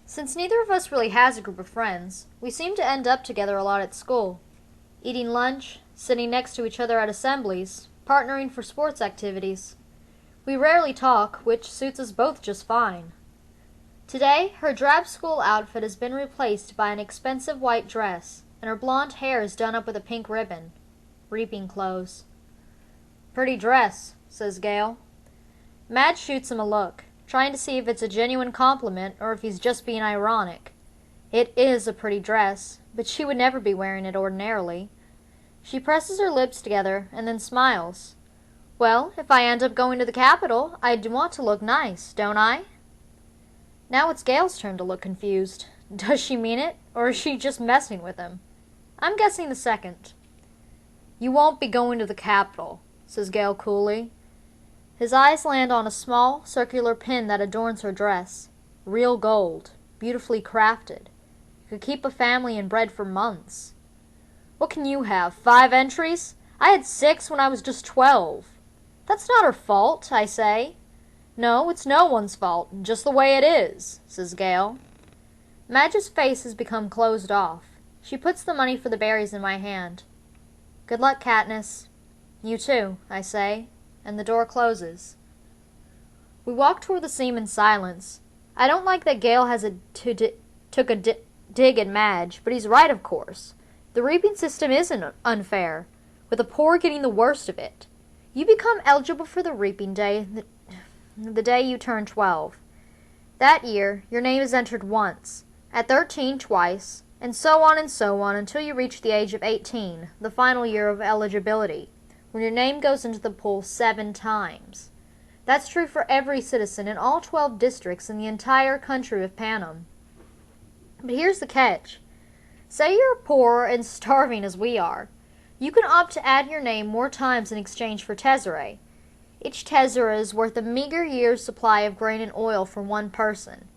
Since neither of us really has a group of friends, we seem to end up together a lot at school, eating lunch, sitting next to each other at assemblies, partnering for sports activities. We rarely talk, which suits us both just fine. Today, her drab school outfit has been replaced by an expensive white dress, and her blonde hair is done up with a pink ribbon. Reaping clothes. "Pretty dress," says Gale. Madge shoots him a look, trying to see if it's a genuine compliment or if he's just being ironic. It is a pretty dress, but she would never be wearing it ordinarily. She presses her lips together and then smiles. "Well, if I end up going to the Capitol, I'd want to look nice, don't I?" Now it's Gale's turn to look confused. Does she mean it, or is she just messing with him? I'm guessing the second. "You won't be going to the Capitol," says Gale coolly. His eyes land on a small, circular pin that adorns her dress. Real gold, beautifully crafted. Could keep a family in bread for months. "What can you have, 5 entries? I had 6 when I was just 12. "That's not her fault," I say. "No, it's no one's fault, just the way it is," says Gale. Madge's face has become closed off. She puts the money for the berries in my hand. "Good luck, Katniss." "You too," I say, and the door closes. We walk toward the seam in silence. I don't like that Gale has took a dig at Madge, but he's right, of course. The reaping system isn't unfair, with the poor getting the worst of it. You become eligible for the reaping day the day you turn 12. That year, your name is entered once, at 13 twice, and so on until you reach the age of 18, the final year of eligibility, when your name goes into the pool 7 times. That's true for every citizen in all 12 districts in the entire country of Panem. But here's the catch. Say you're poor and starving as we are. You can opt to add your name more times in exchange for tesserae. Each tessera is worth a meager year's supply of grain and oil for one person.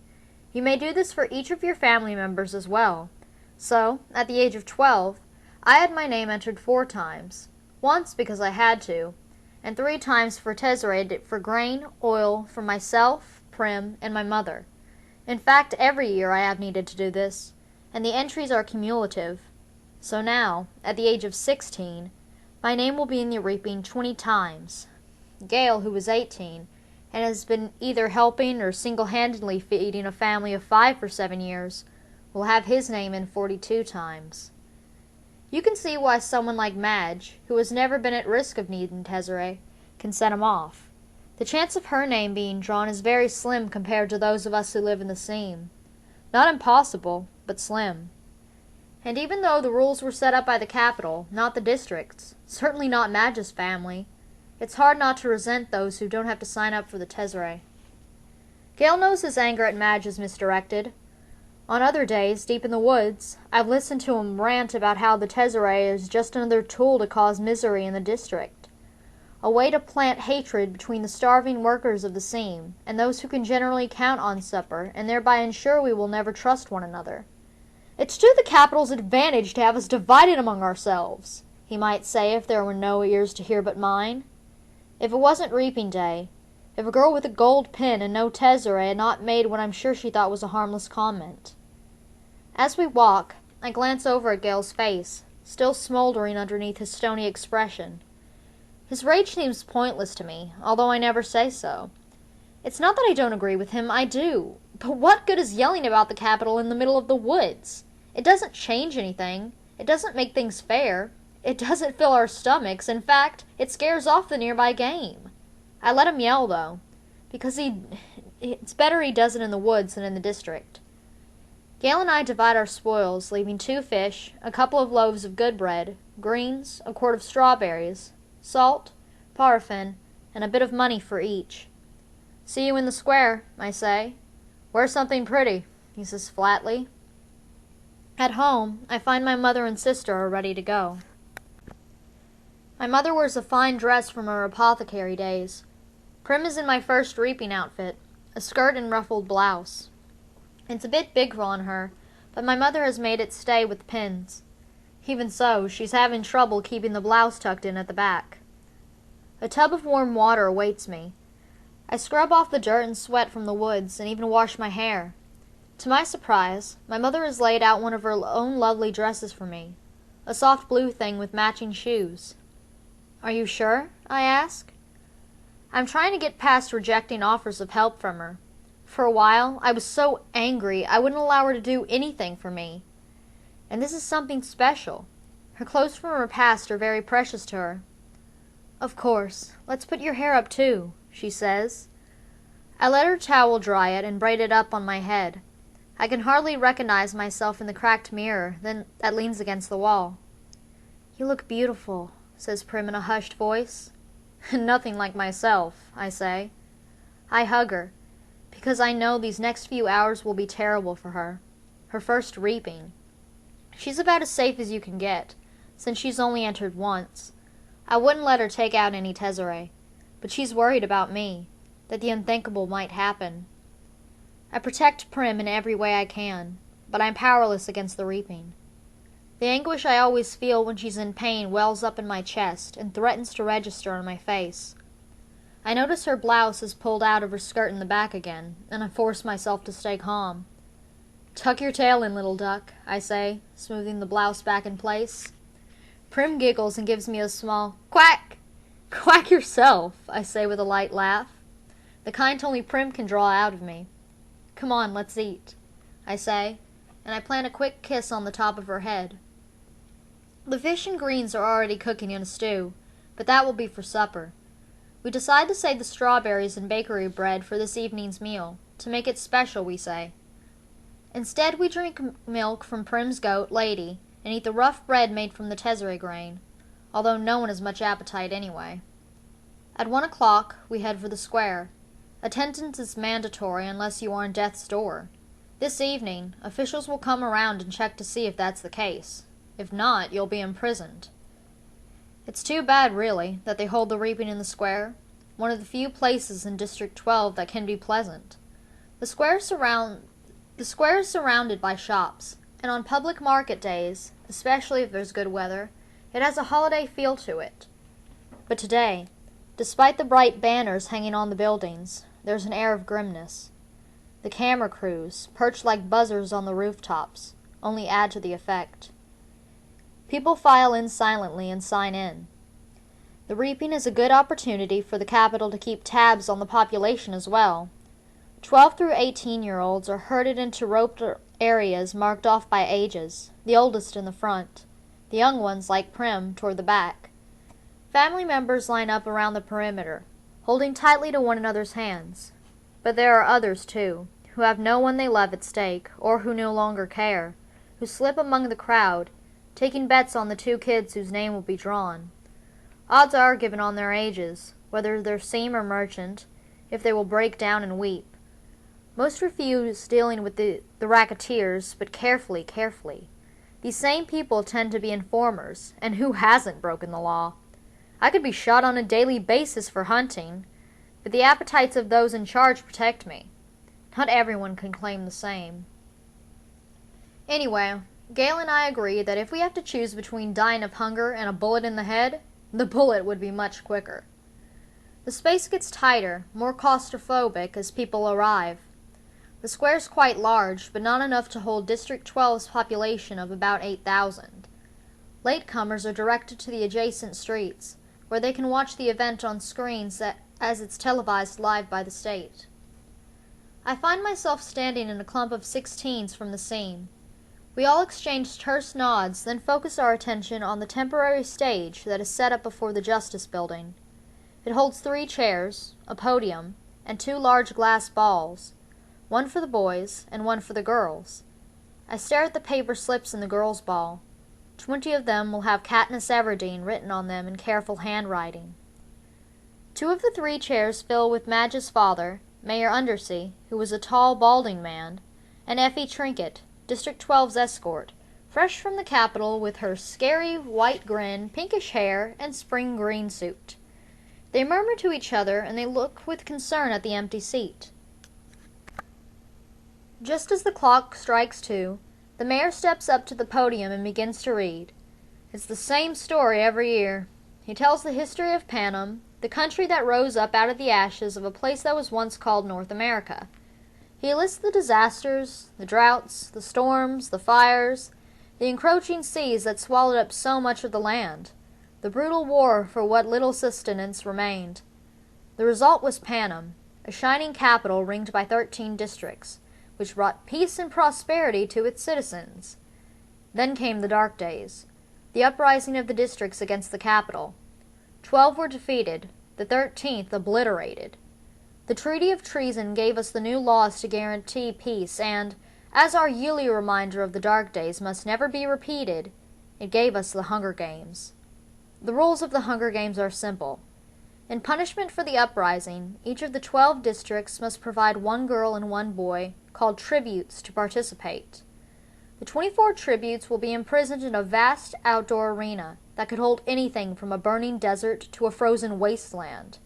You may do this for each of your family members as well. So, at the age of 12, I had my name entered 4 times. Once because I had to, and 3 times for tesserae for grain, oil, for myself, Prim, and my mother. In fact, every year I have needed to do this, and the entries are cumulative. So now, at the age of 16, my name will be in the reaping 20 times. Gale, who is 18, and has been either helping or single-handedly feeding a family of 5 for 7 years, will have his name in 42 times. You can see why someone like Madge, who has never been at risk of needing tesserae, can set him off. The chance of her name being drawn is very slim compared to those of us who live in the seam. Not impossible, but slim. And even though the rules were set up by the Capitol, not the districts, certainly not Madge's family, it's hard not to resent those who don't have to sign up for the tesserae. Gale knows his anger at Madge is misdirected. On other days, deep in the woods, I've listened to him rant about how the tesserae is just another tool to cause misery in the district. A way to plant hatred between the starving workers of the seam and those who can generally count on supper, and thereby ensure we will never trust one another. "It's to the Capitol's advantage to have us divided among ourselves," he might say if there were no ears to hear but mine. If it wasn't reaping day, if a girl with a gold pin and no tesserae had not made what I'm sure she thought was a harmless comment. As we walk, I glance over at Gale's face, still smoldering underneath his stony expression. His rage seems pointless to me, although I never say so. It's not that I don't agree with him, I do. But what good is yelling about the Capitol in the middle of the woods? It doesn't change anything. It doesn't make things fair. It doesn't fill our stomachs. In fact, it scares off the nearby game. I let him yell, though, because it's better he does it in the woods than in the district. Gale and I divide our spoils, leaving 2 fish, a couple of loaves of good bread, greens, a quart of strawberries, salt, paraffin, and a bit of money for each. "See you in the square," I say. "Wear something pretty," he says flatly. At home, I find my mother and sister are ready to go. My mother wears a fine dress from her apothecary days. Prim is in my first reaping outfit, a skirt and ruffled blouse. It's a bit big on her, but my mother has made it stay with pins. Even so, she's having trouble keeping the blouse tucked in at the back. A tub of warm water awaits me. I scrub off the dirt and sweat from the woods and even wash my hair. To my surprise, my mother has laid out one of her own lovely dresses for me, a soft blue thing with matching shoes. "Are you sure?" I ask. I'm trying to get past rejecting offers of help from her. For a while, I was so angry I wouldn't allow her to do anything for me. And this is something special. Her clothes from her past are very precious to her. "Of course. Let's put your hair up, too," she says. I let her towel dry it and braid it up on my head. I can hardly recognize myself in the cracked mirror that leans against the wall. "You look beautiful," says Prim in a hushed voice. "Nothing like myself," I say. I hug her, because I know these next few hours will be terrible for her. Her first reaping. She's about as safe as you can get, since she's only entered once. I wouldn't let her take out any tesserae, but she's worried about me, that the unthinkable might happen. I protect Prim in every way I can, but I'm powerless against the reaping. The anguish I always feel when she's in pain wells up in my chest and threatens to register on my face. I notice her blouse is pulled out of her skirt in the back again, and I force myself to stay calm. "Tuck your tail in, little duck," I say, smoothing the blouse back in place. Prim giggles and gives me a small quack. "Quack yourself," I say with a light laugh, the kind only Prim can draw out of me. "Come on, let's eat," I say, and I plant a quick kiss on the top of her head. The fish and greens are already cooking in a stew, but that will be for supper. We decide to save the strawberries and bakery bread for this evening's meal, to make it special, we say. Instead, we drink milk from Prim's goat, Lady, and eat the rough bread made from the tesserae grain, although no one has much appetite anyway. At 1 o'clock, we head for the square. Attendance is mandatory unless you are on death's door. This evening, officials will come around and check to see if that's the case. If not, you'll be imprisoned. It's too bad, really, that they hold the reaping in the square, one of the few places in District 12 that can be pleasant. The square is surrounded by shops, and on public market days, especially if there's good weather, it has a holiday feel to it. But today, despite the bright banners hanging on the buildings, there's an air of grimness. The camera crews, perched like buzzers on the rooftops, only add to the effect. People file in silently and sign in. The reaping is a good opportunity for the capital to keep tabs on the population as well. 12 through 18-year-olds are herded into roped areas marked off by ages, the oldest in the front, the young ones, like Prim, toward the back. Family members line up around the perimeter, holding tightly to one another's hands. But there are others, too, who have no one they love at stake, or who no longer care, who slip among the crowd, taking bets on the 2 kids whose name will be drawn. Odds are given on their ages, whether they're seam or merchant, if they will break down and weep. Most refuse dealing with the racketeers, but carefully. These same people tend to be informers, and who hasn't broken the law? I could be shot on a daily basis for hunting, but the appetites of those in charge protect me. Not everyone can claim the same. Anyway, Gail and I agree that if we have to choose between dying of hunger and a bullet in the head, the bullet would be much quicker. The space gets tighter, more claustrophobic as people arrive. The square's quite large, but not enough to hold District 12's population of about 8,000. Latecomers are directed to the adjacent streets, where they can watch the event on screens as it's televised live by the state. I find myself standing in a clump of 16s from the scene. We all exchange terse nods, then focus our attention on the temporary stage that is set up before the Justice Building. It holds 3 chairs, a podium, and 2 large glass balls, one for the boys and one for the girls. I stare at the paper slips in the girls' ball. 20 of them will have Katniss Everdeen written on them in careful handwriting. 2 of the 3 chairs fill with Madge's father, Mayor Undersea, who was a tall, balding man, and Effie Trinket, District 12's escort, fresh from the Capitol with her scary white grin, pinkish hair, and spring green suit. They murmur to each other, and they look with concern at the empty seat. Just as the clock strikes 2, the mayor steps up to the podium and begins to read. It's the same story every year. He tells the history of Panem, the country that rose up out of the ashes of a place that was once called North America. He lists the disasters, the droughts, the storms, the fires, the encroaching seas that swallowed up so much of the land, the brutal war for what little sustenance remained. The result was Panem, a shining capital ringed by 13 districts, which brought peace and prosperity to its citizens. Then came the dark days, the uprising of the districts against the capital. 12 were defeated, the 13th obliterated. The Treaty of Treason gave us the new laws to guarantee peace, and, as our yearly reminder of the dark days must never be repeated, it gave us the Hunger Games. The rules of the Hunger Games are simple. In punishment for the uprising, each of the 12 districts must provide 1 girl and 1 boy, called tributes, to participate. The 24 tributes will be imprisoned in a vast outdoor arena that could hold anything from a burning desert to a frozen wasteland.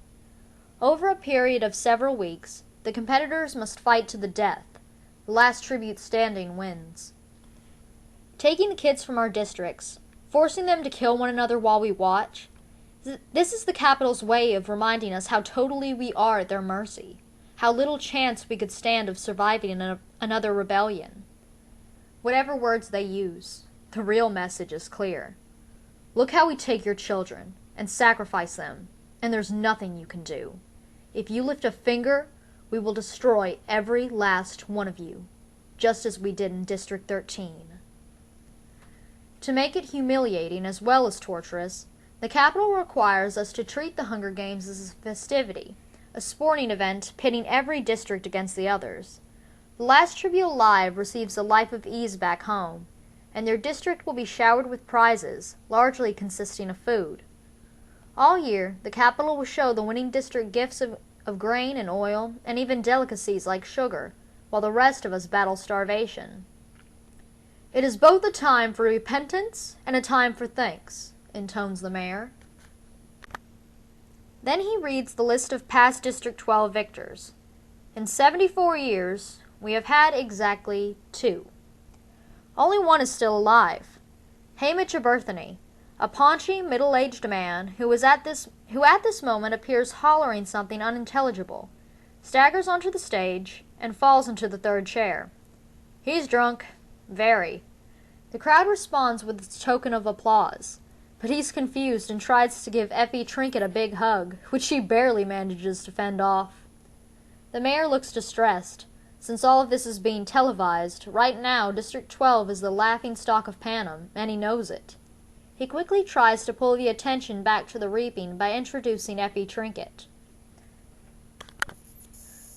Over a period of several weeks, the competitors must fight to the death. The last tribute standing wins. Taking the kids from our districts, forcing them to kill one another while we watch, this is the capital's way of reminding us how totally we are at their mercy, how little chance we could stand of surviving in another rebellion. Whatever words they use, the real message is clear. Look how we take your children and sacrifice them, and there's nothing you can do. If you lift a finger, we will destroy every last one of you, just as we did in District 13. To make it humiliating as well as torturous, the capital requires us to treat the Hunger Games as a festivity, a sporting event pitting every district against the others. The last tribute alive receives a life of ease back home, and their district will be showered with prizes, largely consisting of food. All year, the capital will show the winning district gifts of grain and oil, and even delicacies like sugar, while the rest of us battle starvation. It is both a time for repentance and a time for thanks, intones the mayor. Then he reads the list of past District 12 victors. In 74 years, we have had exactly 2. Only one is still alive. Hamish Aberthany, a paunchy, middle-aged man who at this moment appears hollering something unintelligible, staggers onto the stage, and falls into the 3rd chair. He's drunk. Very. The crowd responds with its token of applause, but he's confused and tries to give Effie Trinket a big hug, which she barely manages to fend off. The mayor looks distressed. Since all of this is being televised, right now District 12 is the laughingstock of Panem, and he knows it. He quickly tries to pull the attention back to the reaping by introducing Effie Trinket.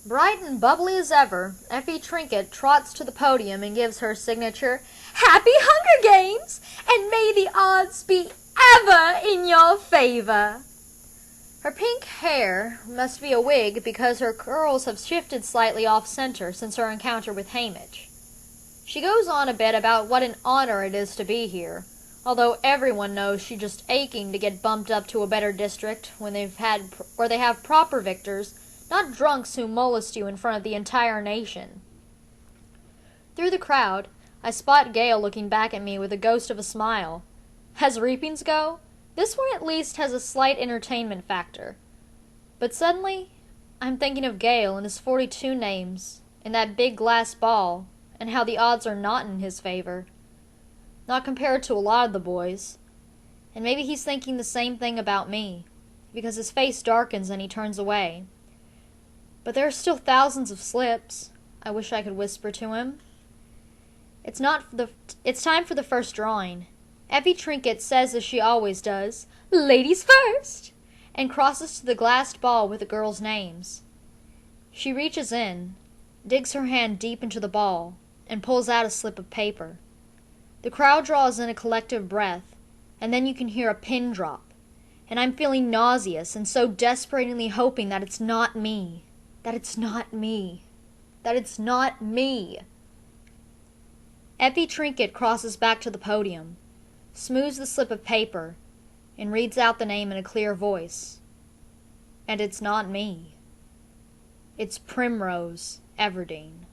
Bright and bubbly as ever, Effie Trinket trots to the podium and gives her signature, "Happy Hunger Games, and may the odds be ever in your favor." Her pink hair must be a wig because her curls have shifted slightly off-center since her encounter with Hamish. She goes on a bit about what an honor it is to be here, although everyone knows she's just aching to get bumped up to a better district where they have proper victors, not drunks who molest you in front of the entire nation. Through the crowd, I spot Gale looking back at me with a ghost of a smile. As reapings go, this one at least has a slight entertainment factor. But suddenly, I'm thinking of Gale and his 42 names, and that big glass ball, and how the odds are not in his favor. Not compared to a lot of the boys. And maybe he's thinking the same thing about me, because his face darkens and he turns away. But there are still thousands of slips, I wish I could whisper to him. It's time for the first drawing. Effie Trinket says as she always does, "Ladies first," and crosses to the glassed ball with the girls' names. She reaches in, digs her hand deep into the ball, and pulls out a slip of paper. The crowd draws in a collective breath, and then you can hear a pin drop, and I'm feeling nauseous and so desperately hoping that it's not me, that it's not me, that it's not me. Effie Trinket crosses back to the podium, smooths the slip of paper, and reads out the name in a clear voice. And it's not me. It's Primrose Everdeen.